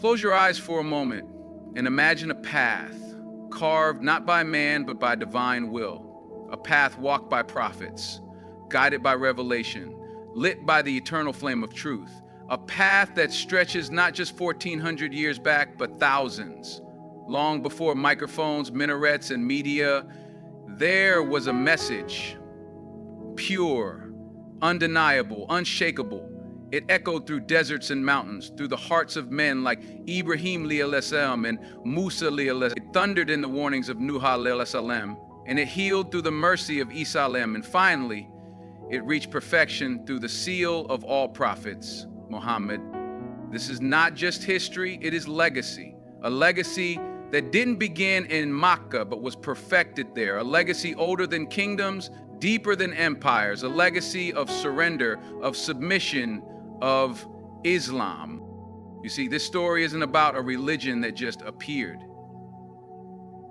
Close your eyes for a moment and imagine a path carved not by man but by divine will, a path walked by prophets, guided by revelation, lit by the eternal flame of truth, a path that stretches not just 1400 years back but thousands. Long before microphones, minarets, and media, there was a message, pure, undeniable, unshakable. It echoed through deserts and mountains, through the hearts of men like Ibrahim السلام and Musa السلام. It thundered in the warnings of Nuh السلام, and it healed through the mercy of Isa السلام. And finally, it reached perfection through the seal of all prophets, Muhammad. This is not just history, it is legacy. A legacy that didn't begin in Makkah but was perfected there. A legacy older than kingdoms, deeper than empires. A legacy of surrender, of submission, of Islam. You see, this story isn't about a religion that just appeared.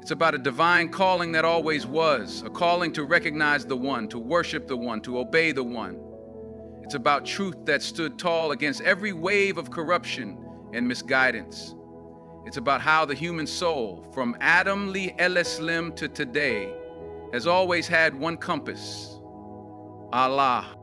It's about a divine calling that always was, a calling to recognize the one, to worship the one, to obey the one. It's about truth that stood tall against every wave of corruption and misguidance. It's about how the human soul, from Adam al-Islam to today, has always had one compass, Allah.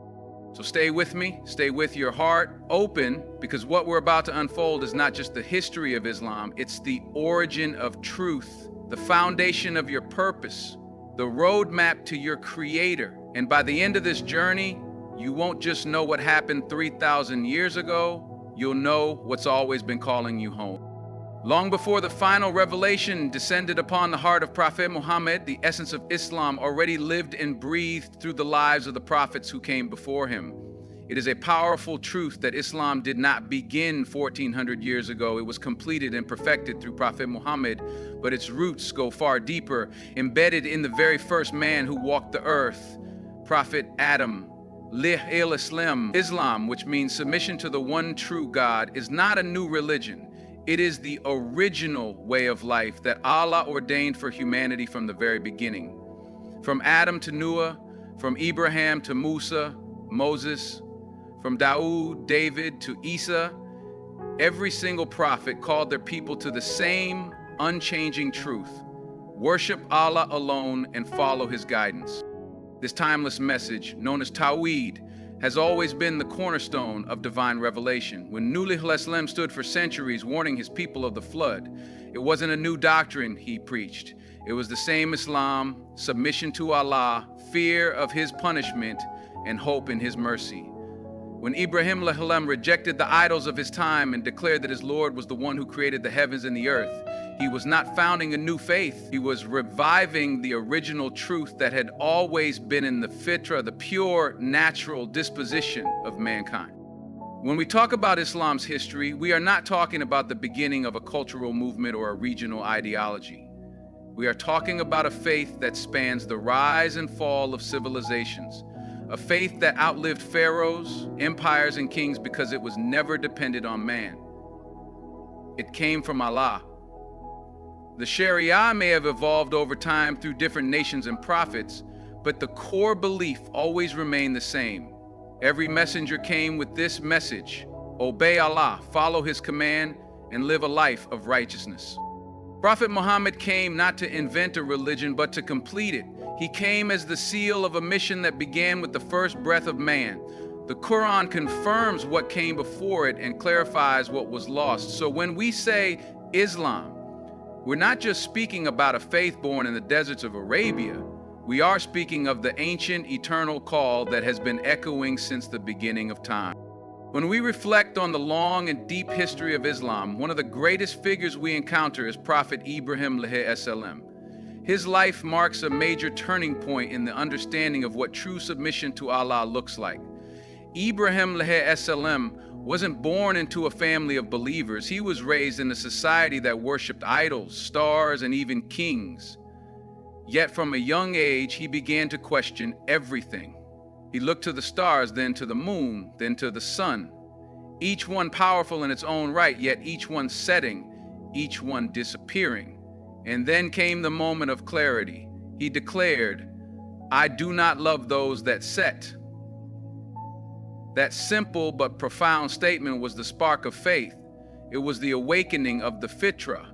So stay with me, stay with your heart open, because what we're about to unfold is not just the history of Islam, it's the origin of truth, the foundation of your purpose, the roadmap to your creator. And by the end of this journey, you won't just know what happened 3,000 years ago, you'll know what's always been calling you home. Long before the final revelation descended upon the heart of Prophet Muhammad, the essence of Islam already lived and breathed through the lives of the prophets who came before him. It is a powerful truth that Islam did not begin 1400 years ago. It was completed and perfected through Prophet Muhammad, but its roots go far deeper, embedded in the very first man who walked the earth, Prophet Adam. Islam, which means submission to the one true God, is not a new religion. It is the original way of life that Allah ordained for humanity from the very beginning. From Adam to Noah, from Ibrahim to Musa, Moses, from Dawood, David to Isa, every single prophet called their people to the same unchanging truth: worship Allah alone and follow his guidance. This timeless message, known as Tawheed, has always been the cornerstone of divine revelation. When Nuh al-Islam stood for centuries warning his people of the flood, it wasn't a new doctrine he preached. It was the same Islam: submission to Allah, fear of his punishment, and hope in his mercy. When Ibrahim al-Salam rejected the idols of his time and declared that his Lord was the one who created the heavens and the earth, he was not founding a new faith. He was reviving the original truth that had always been in the fitra, the pure, natural disposition of mankind. When we talk about Islam's history, we are not talking about the beginning of a cultural movement or a regional ideology. We are talking about a faith that spans the rise and fall of civilizations, a faith that outlived pharaohs, empires, and kings because it was never dependent on man. It came from Allah. The Sharia may have evolved over time through different nations and prophets, but the core belief always remained the same. Every messenger came with this message: obey Allah, follow his command, and live a life of righteousness. Prophet Muhammad came not to invent a religion, but to complete it. He came as the seal of a mission that began with the first breath of man. The Quran confirms what came before it and clarifies what was lost. So when we say Islam, we're not just speaking about a faith born in the deserts of Arabia. We are speaking of the ancient, eternal call that has been echoing since the beginning of time. When we reflect on the long and deep history of Islam, one of the greatest figures we encounter is Prophet Ibrahim alayhi salam. His life marks a major turning point in the understanding of what true submission to Allah looks like. Ibrahim alayhi salam wasn't born into a family of believers. He was raised in a society that worshipped idols, stars, and even kings. Yet from a young age, he began to question everything. He looked to the stars, then to the moon, then to the sun, each one powerful in its own right, yet each one setting, each one disappearing. And then came the moment of clarity. He declared, "I do not love those that set." That simple but profound statement was the spark of faith. It was the awakening of the fitra.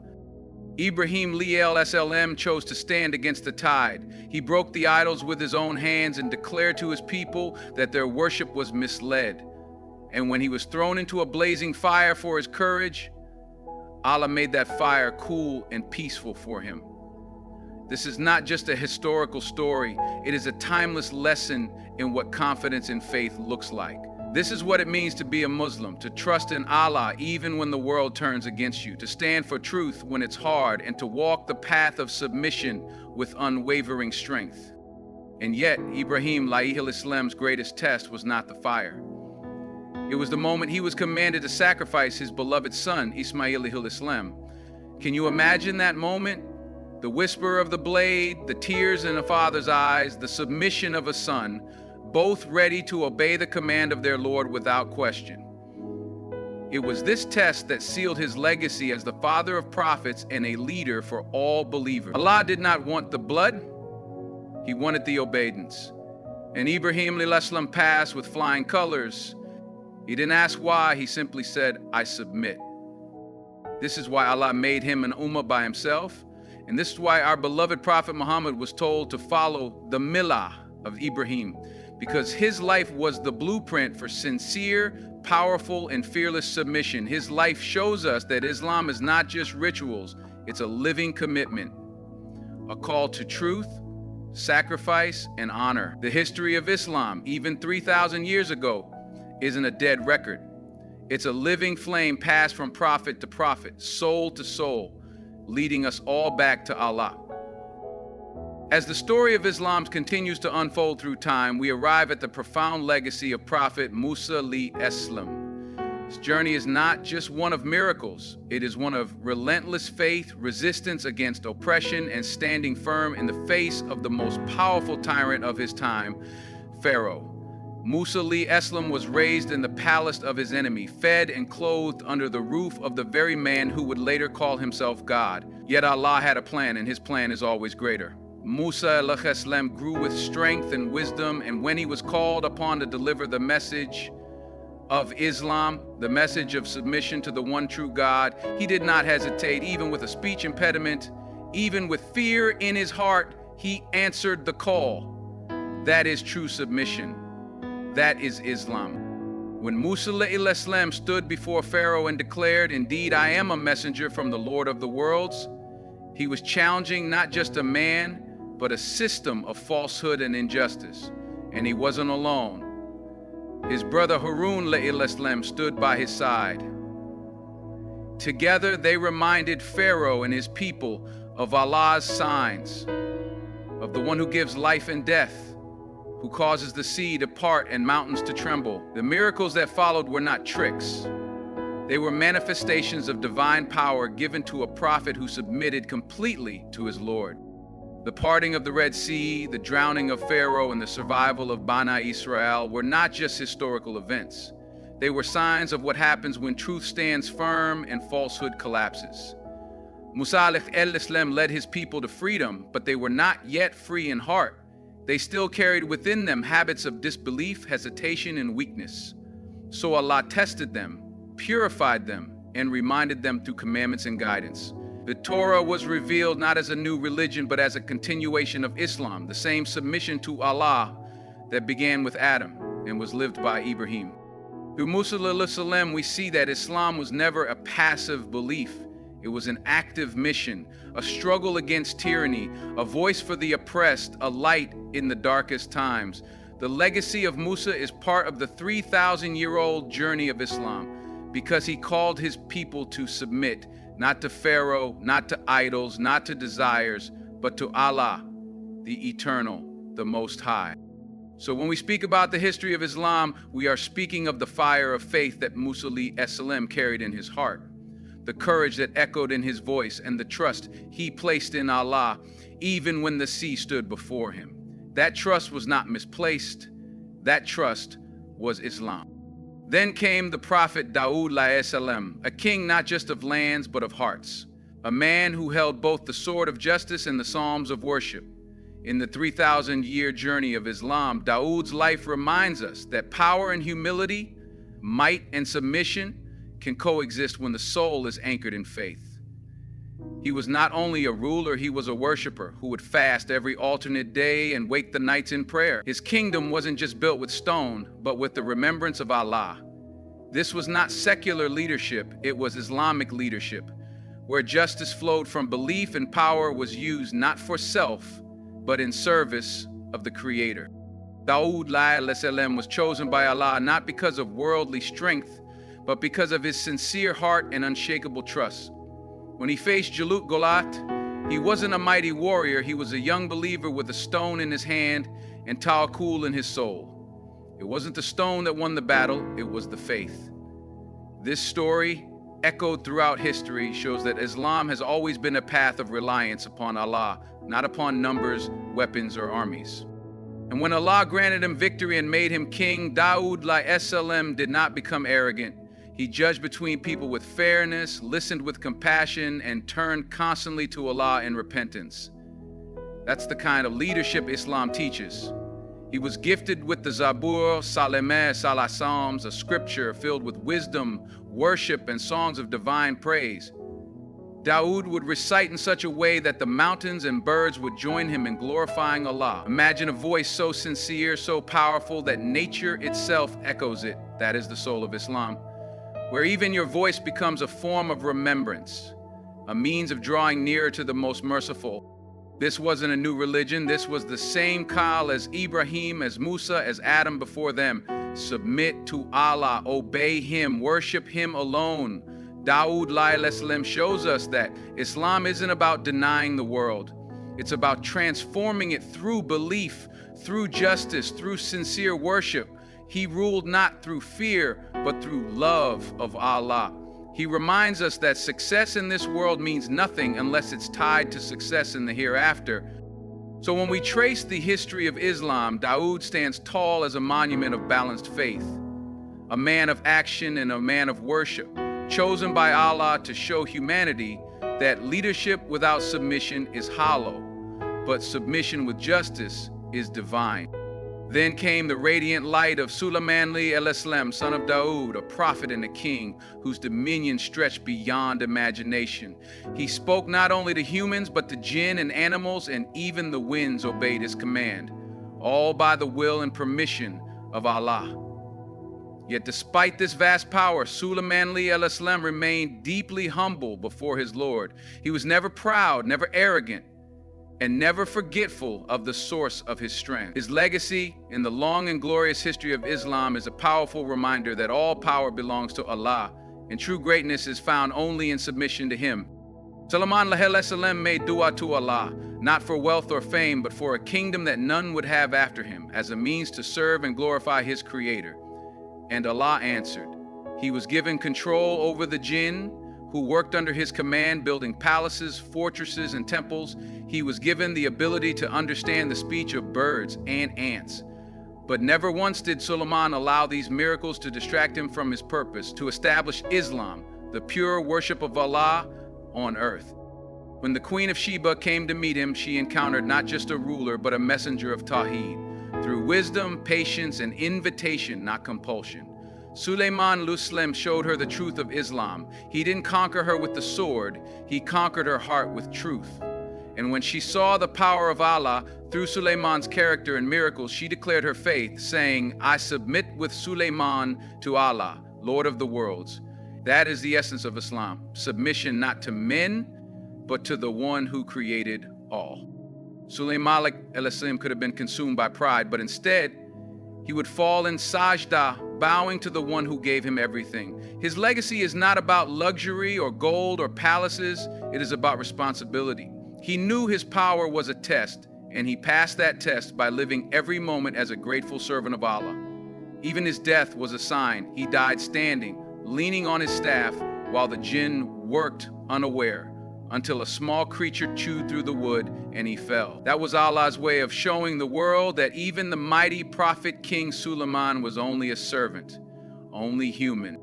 Ibrahim al-Salam chose to stand against the tide. He broke the idols with his own hands and declared to his people that their worship was misled. And when he was thrown into a blazing fire for his courage, Allah made that fire cool and peaceful for him. This is not just a historical story, it is a timeless lesson in what confidence in faith looks like. This is what it means to be a Muslim, to trust in Allah even when the world turns against you, to stand for truth when it's hard, and to walk the path of submission with unwavering strength. And yet, Ibrahim al-Islam's greatest test was not the fire. It was the moment he was commanded to sacrifice his beloved son, Ismail al-Islam. Can you imagine that moment? The whisper of the blade, the tears in a father's eyes, the submission of a son, both ready to obey the command of their Lord without question. It was this test that sealed his legacy as the father of prophets and a leader for all believers. Allah did not want the blood, he wanted the obedience. And Ibrahim al-Islam passed with flying colors. He didn't ask why, he simply said, I submit. This is why Allah made him an ummah by himself, and this is why our beloved Prophet Muhammad was told to follow the millah of Ibrahim, because his life was the blueprint for sincere, powerful, and fearless submission. His life shows us that Islam is not just rituals, it's a living commitment, a call to truth, sacrifice, and honor. The history of Islam, even 3,000 years ago, isn't a dead record. It's a living flame passed from prophet to prophet, soul to soul, leading us all back to Allah. As the story of Islam continues to unfold through time, we arrive at the profound legacy of Prophet Musa alayhi salam. His journey is not just one of miracles, it is one of relentless faith, resistance against oppression, and standing firm in the face of the most powerful tyrant of his time, Pharaoh. Musa alayhi salam was raised in the palace of his enemy, fed and clothed under the roof of the very man who would later call himself God. Yet Allah had a plan, and his plan is always greater. Musa alayhi salam grew with strength and wisdom, and when he was called upon to deliver the message of Islam, the message of submission to the one true God, he did not hesitate. Even with a speech impediment, even with fear in his heart, he answered the call. That is true submission. That is Islam. When Musa alayhi salam stood before Pharaoh and declared, "Indeed, I am a messenger from the Lord of the worlds," he was challenging not just a man, but a system of falsehood and injustice. And he wasn't alone. His brother Harun alayhi salam stood by his side. Together, they reminded Pharaoh and his people of Allah's signs, of the one who gives life and death, who causes the sea to part and mountains to tremble. The miracles that followed were not tricks. They were manifestations of divine power given to a prophet who submitted completely to his Lord. The parting of the Red Sea, the drowning of Pharaoh, and the survival of Bani Israel were not just historical events. They were signs of what happens when truth stands firm and falsehood collapses. Musa alayhi salam led his people to freedom, but they were not yet free in heart. They still carried within them habits of disbelief, hesitation, and weakness. So Allah tested them, purified them, and reminded them through commandments and guidance. The Torah was revealed not as a new religion, but as a continuation of Islam, the same submission to Allah that began with Adam and was lived by Ibrahim. Through Musa alayhi salam, we see that Islam was never a passive belief. It was an active mission, a struggle against tyranny, a voice for the oppressed, a light in the darkest times. The legacy of Musa is part of the 3,000-year-old journey of Islam, because he called his people to submit, not to Pharaoh, not to idols, not to desires, but to Allah, the Eternal, the Most High. So when we speak about the history of Islam, we are speaking of the fire of faith that Musa alayhi salam carried in his heart, the courage that echoed in his voice, and the trust he placed in Allah, even when the sea stood before him. That trust was not misplaced. That trust was Islam. Then came the prophet Dawood alayhi salam, a king not just of lands, but of hearts, a man who held both the sword of justice and the psalms of worship. In the 3,000-year journey of Islam, Dawood's life reminds us that power and humility, might and submission can coexist when the soul is anchored in faith. He was not only a ruler, he was a worshiper who would fast every alternate day and wake the nights in prayer. His kingdom wasn't just built with stone, but with the remembrance of Allah. This was not secular leadership, it was Islamic leadership, where justice flowed from belief and power was used not for self, but in service of the Creator. Tawheed alayhi was chosen by Allah not because of worldly strength, but because of his sincere heart and unshakable trust. When he faced Jalut Goliath, he wasn't a mighty warrior, he was a young believer with a stone in his hand and tawakkul in his soul. It wasn't the stone that won the battle, it was the faith. This story, echoed throughout history, shows that Islam has always been a path of reliance upon Allah, not upon numbers, weapons, or armies. And when Allah granted him victory and made him king, Tawheed alayhi did not become arrogant. He judged between people with fairness, listened with compassion, and turned constantly to Allah in repentance. That's the kind of leadership Islam teaches. He was gifted with the Zabur, Salameh, Salah Psalms, a scripture filled with wisdom, worship, and songs of divine praise. Tawheed would recite in such a way that the mountains and birds would join him in glorifying Allah. Imagine a voice so sincere, so powerful that nature itself echoes it. That is the soul of Islam, where even your voice becomes a form of remembrance, a means of drawing nearer to the most merciful. This wasn't a new religion. This was the same call as Ibrahim, as Musa, as Adam before them. Submit to Allah, obey Him, worship Him alone. Tawheed alayhi shows us that Islam isn't about denying the world. It's about transforming it through belief, through justice, through sincere worship. He ruled not through fear, but through love of Allah. He reminds us that success in this world means nothing unless it's tied to success in the hereafter. So when we trace the history of Islam, Tawheed stands tall as a monument of balanced faith, a man of action and a man of worship, chosen by Allah to show humanity that leadership without submission is hollow, but submission with justice is divine. Then came the radiant light of Sulaiman alayhi, son of Tawheed, a prophet and a king whose dominion stretched beyond imagination. He spoke not only to humans, but to jinn and animals, and even the winds obeyed his command, all by the will and permission of Allah. Yet despite this vast power, Sulaiman alayhi remained deeply humble before his Lord. He was never proud, never arrogant, and never forgetful of the source of his strength. His legacy in the long and glorious history of Islam is a powerful reminder that all power belongs to Allah, and true greatness is found only in submission to Him. Sulaiman alayhi made dua to Allah, not for wealth or fame, but for a kingdom that none would have after him, as a means to serve and glorify his Creator. And Allah answered. He was given control over the jinn, who worked under his command, building palaces, fortresses, and temples. He was given the ability to understand the speech of birds and ants. But never once did Sulaiman allow these miracles to distract him from his purpose, to establish Islam, the pure worship of Allah on earth. When the Queen of Sheba came to meet him, she encountered not just a ruler, but a messenger of Tawheed, through wisdom, patience, and invitation, not compulsion. Sulaiman alayhi showed her the truth of Islam. He didn't conquer her with the sword, he conquered her heart with truth. And when she saw the power of Allah through Sulaiman's character and miracles, she declared her faith, saying, I submit with Sulaiman to Allah, Lord of the worlds. That is the essence of Islam, submission not to men, but to the one who created all. Sulaiman alayhi could have been consumed by pride, but instead, he would fall in sajda, bowing to the one who gave him everything. His legacy is not about luxury or gold or palaces, it is about responsibility. He knew his power was a test, and he passed that test by living every moment as a grateful servant of Allah. Even his death was a sign. He died standing, leaning on his staff, while the jinn worked unaware, until a small creature chewed through the wood and he fell. That was Allah's way of showing the world that even the mighty prophet King Sulaiman was only a servant, only human.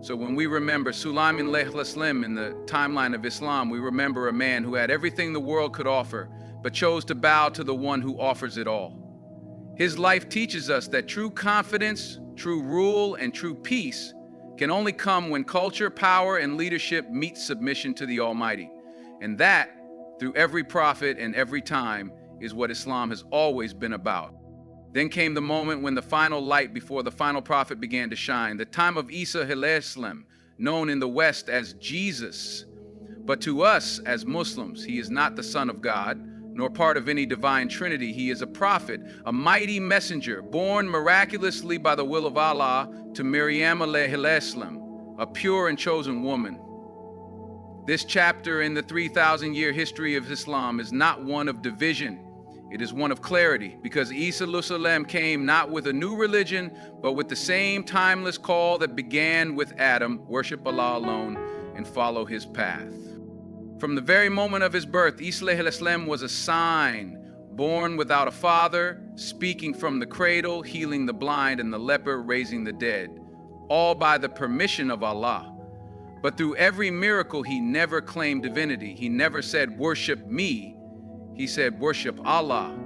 So when we remember Sulaiman alayhi in the timeline of Islam, we remember a man who had everything the world could offer, but chose to bow to the one who offers it all. His life teaches us that true confidence, true rule, and true peace can only come when culture, power, and leadership meet submission to the Almighty. And that, through every prophet and every time, is what Islam has always been about. Then came the moment when the final light before the final prophet began to shine, the time of Isa alayhi salam, known in the West as Jesus. But to us as Muslims, he is not the Son of God, nor part of any divine trinity. He is a prophet, a mighty messenger, born miraculously by the will of Allah to Maryam alayhi salam, a pure and chosen woman. This chapter in the 3,000-year history of Islam is not one of division. It is one of clarity, because Isa alayhi salam came not with a new religion, but with the same timeless call that began with Adam: worship Allah alone and follow his path. From the very moment of his birth, Isa alayhi salam was a sign, born without a father, speaking from the cradle, healing the blind and the leper, raising the dead, all by the permission of Allah. But through every miracle, he never claimed divinity. He never said, worship me. He said, worship Allah,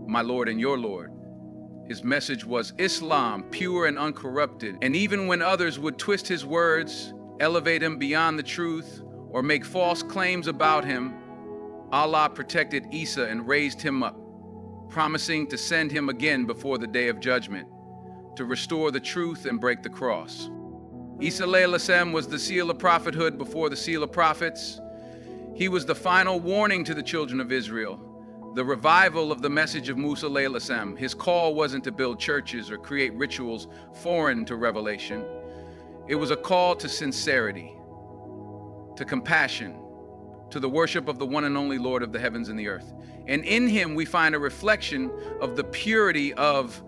my Lord and your Lord. His message was Islam, pure and uncorrupted. And even when others would twist his words, elevate him beyond the truth, or make false claims about him, Allah protected Isa and raised him up, promising to send him again before the day of judgment, to restore the truth and break the cross. Isa alayhi salam was the seal of prophethood before the seal of prophets. He was the final warning to the children of Israel, the revival of the message of Musa alayhi salam. His call wasn't to build churches or create rituals foreign to revelation. It was a call to sincerity, to compassion, to the worship of the one and only Lord of the heavens and the earth. And in him we find a reflection of the purity of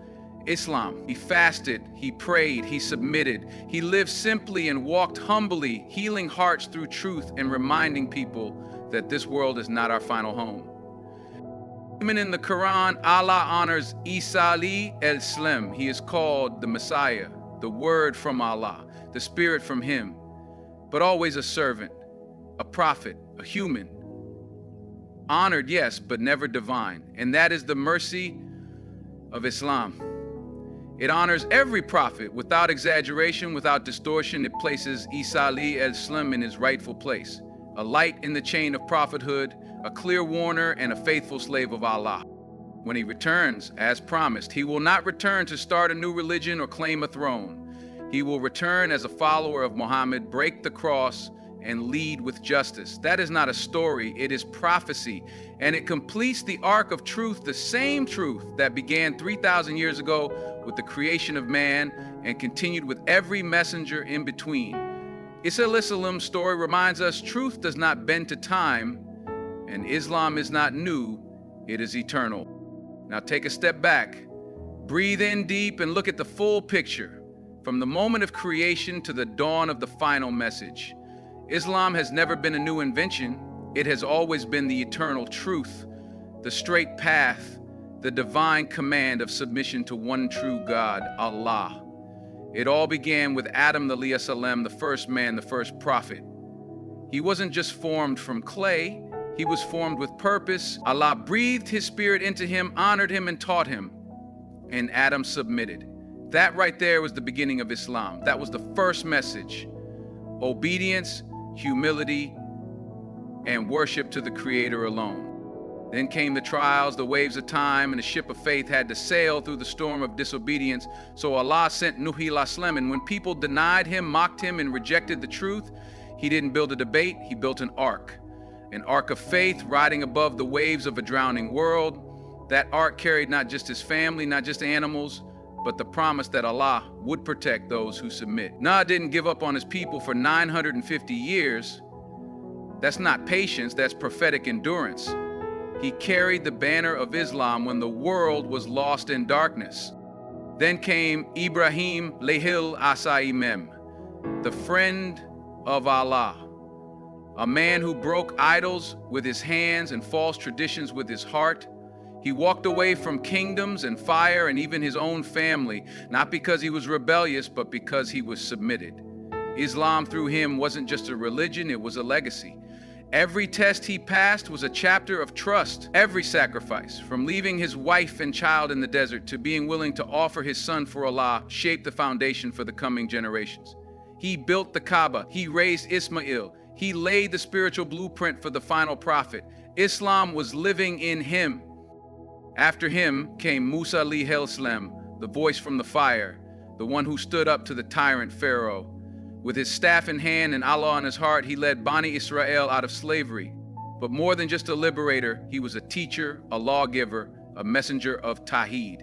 Islam. He fasted, he prayed, he submitted, he lived simply and walked humbly, healing hearts through truth and reminding people that this world is not our final home. Even in the Quran, Allah honors Isa alayhi salam. He is called the Messiah, the word from Allah, the spirit from him, but always a servant, a prophet, a human. Honored, yes, but never divine. And that is the mercy of Islam. It honors every prophet without exaggeration, without distortion. It places Isa alayhi salam in his rightful place, a light in the chain of prophethood, a clear warner, and a faithful slave of Allah. When he returns, as promised, he will not return to start a new religion or claim a throne. He will return as a follower of Muhammad, break the cross, and lead with justice. That is not a story, it is prophecy. And it completes the arc of truth, the same truth that began 3,000 years ago with the creation of man and continued with every messenger in between. Isa alayhi salam's story reminds us truth does not bend to time, and Islam is not new, it is eternal. Now take a step back, breathe in deep, and look at the full picture. From the moment of creation to the dawn of the final message. Islam has never been a new invention. It has always been the eternal truth, the straight path, the divine command of submission to one true God, Allah. It all began with Adam alayhi salam, the first man, the first prophet. He wasn't just formed from clay, he was formed with purpose. Allah breathed his spirit into him, honored him, and taught him. And Adam submitted. That right there was the beginning of Islam. That was the first message. Obedience, humility, and worship to the Creator alone. Then came the trials, the waves of time, and the ship of faith had to sail through the storm of disobedience. So Allah sent Nuh alayhi salam, and when people denied him, mocked him, and rejected the truth, he didn't build a debate, he built an ark of faith riding above the waves of a drowning world. That ark carried not just his family, not just animals, but the promise that Allah would protect those who submit. Noah didn't give up on his people for 950 years. That's not patience, that's prophetic endurance. He carried the banner of Islam when the world was lost in darkness. Then came Ibrahim alayhi salam, the friend of Allah, a man who broke idols with his hands and false traditions with his heart. He walked away from kingdoms and fire and even his own family, not because he was rebellious, but because he was submitted. Islam through him wasn't just a religion, it was a legacy. Every test he passed was a chapter of trust. Every sacrifice, from leaving his wife and child in the desert to being willing to offer his son for Allah, shaped the foundation for the coming generations. He built the Kaaba. He raised Ismail. He laid the spiritual blueprint for the final prophet. Islam was living in him. After him came Musa عليه السلام, the voice from the fire, the one who stood up to the tyrant Pharaoh. With his staff in hand and Allah on his heart, he led Bani Israel out of slavery. But more than just a liberator, he was a teacher, a lawgiver, a messenger of Tawheed.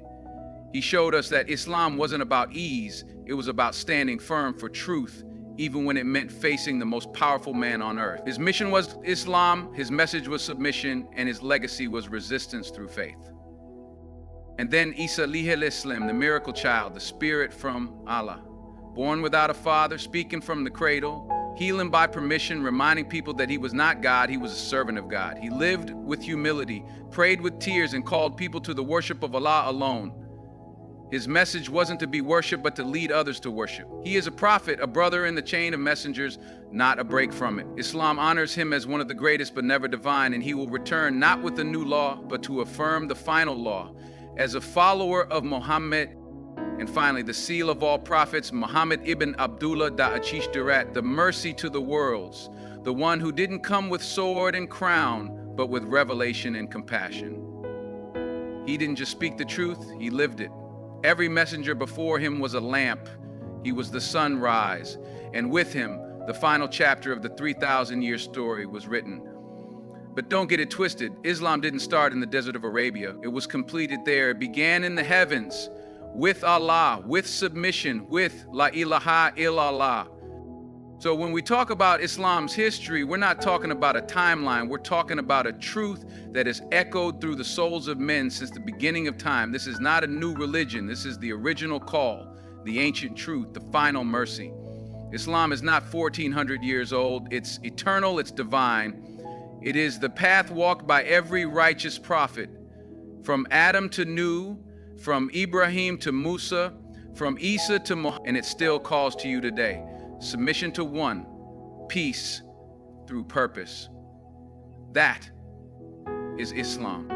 He showed us that Islam wasn't about ease, it was about standing firm for truth, even when it meant facing the most powerful man on earth. His mission was Islam, his message was submission, and his legacy was resistance through faith. And then Isa عليه السلام, the miracle child, the spirit from Allah. Born without a father, speaking from the cradle, healing by permission, reminding people that he was not God, he was a servant of God. He lived with humility, prayed with tears, and called people to the worship of Allah alone. His message wasn't to be worshipped, but to lead others to worship. He is a prophet, a brother in the chain of messengers, not a break from it. Islam honors him as one of the greatest, but never divine, and he will return not with a new law, but to affirm the final law. As a follower of Muhammad, and finally, the seal of all prophets, Muhammad ibn Abdullah da Achish Dirat, the mercy to the worlds, the one who didn't come with sword and crown, but with revelation and compassion. He didn't just speak the truth, he lived it. Every messenger before him was a lamp. He was the sunrise, and with him, the final chapter of the 3,000-year story was written. But don't get it twisted, Islam didn't start in the desert of Arabia. It was completed there. It began in the heavens, with Allah, with submission, with La ilaha illallah. So when we talk about Islam's history, we're not talking about a timeline. We're talking about a truth that has echoed through the souls of men since the beginning of time. This is not a new religion. This is the original call, the ancient truth, the final mercy. Islam is not 1,400 years old. It's eternal, it's divine. It is the path walked by every righteous prophet, from Adam to Nuh, from Ibrahim to Musa, from Isa to Muhammad, and it still calls to you today. Submission to one, peace through purpose. That is Islam.